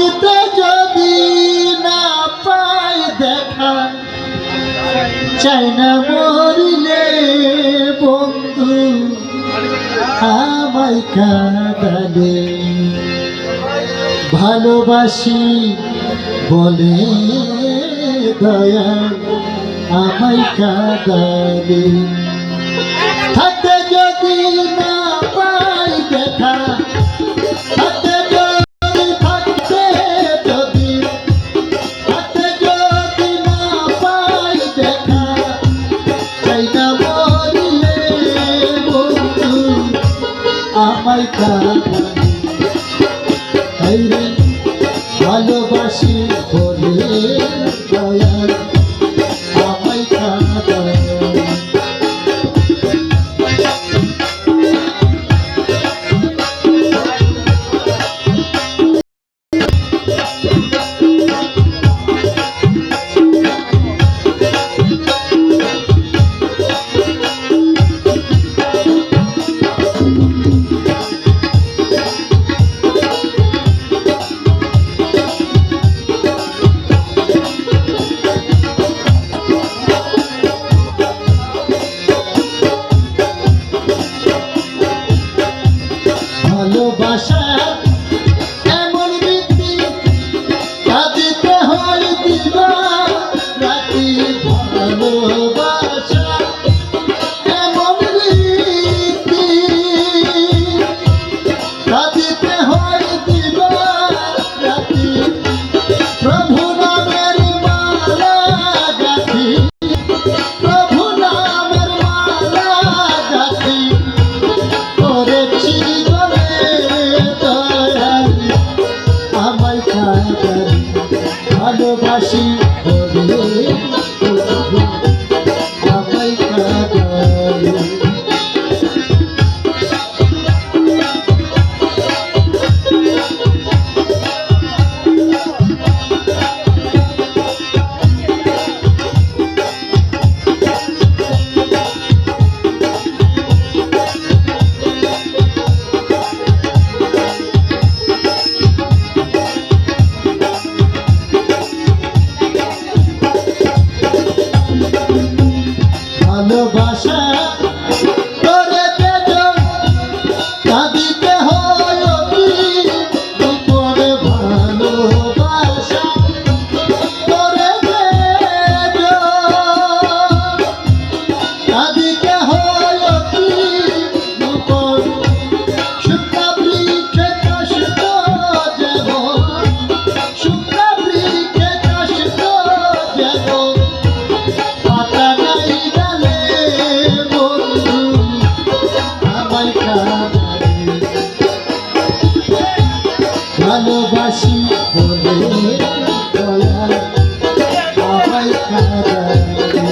থাকিতে যদি না পাই দেখা, চাই না মরিলে বন্ধু আমায় কাঁদালে। ভালোবাসি বলে দয়াল আমায় কাঁদালে। থাকতে যদি না পাই দেখা, থাকতে যদি না পাই দেখা, চাই না মরিলে বন্ধু আমায় কাঁদালে। ভালোবাসি বলে দয়াল আমায় কাঁদালে। ভালোবাসা এমন বৃত্তি, কাঁদিতে হয় দিবা রাতি। ভালোবাসা এমন বৃত্তি, কাঁদিতে হয় দিবা রাতি। প্রভু নামের মালা গাঁথি, প্রভু নামের মালা গাঁথি করেছি আমায় কাঁদালে। ভালোবাসি বলে আমায় কাঁদালে। ভালোবাসা করে বেজন কাঁদিতে হয় করে। ভালোবাসা করে বেজন কাঁদিতে হয় শুক্লা বৃক্ষে কষ্ট যাব, শুক্লা বৃক্ষে কষ্ট যাব। ভালোবাসি বলে দয়াল আমায় কাঁদালে।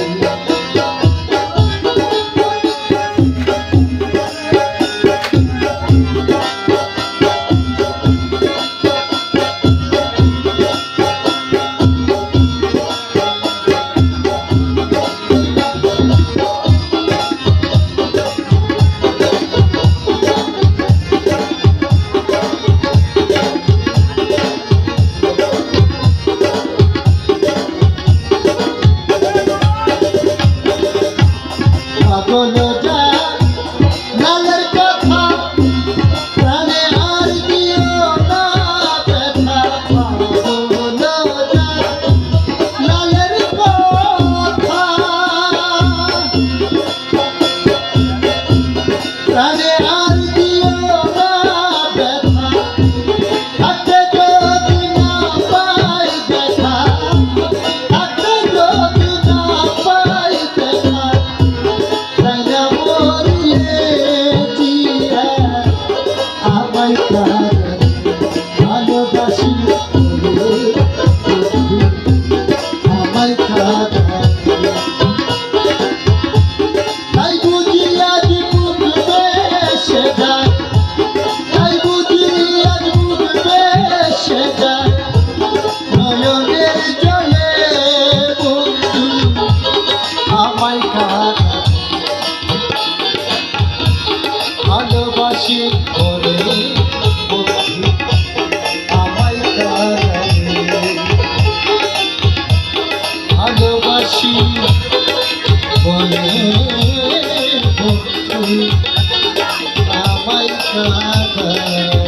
আমায় কাঁদায়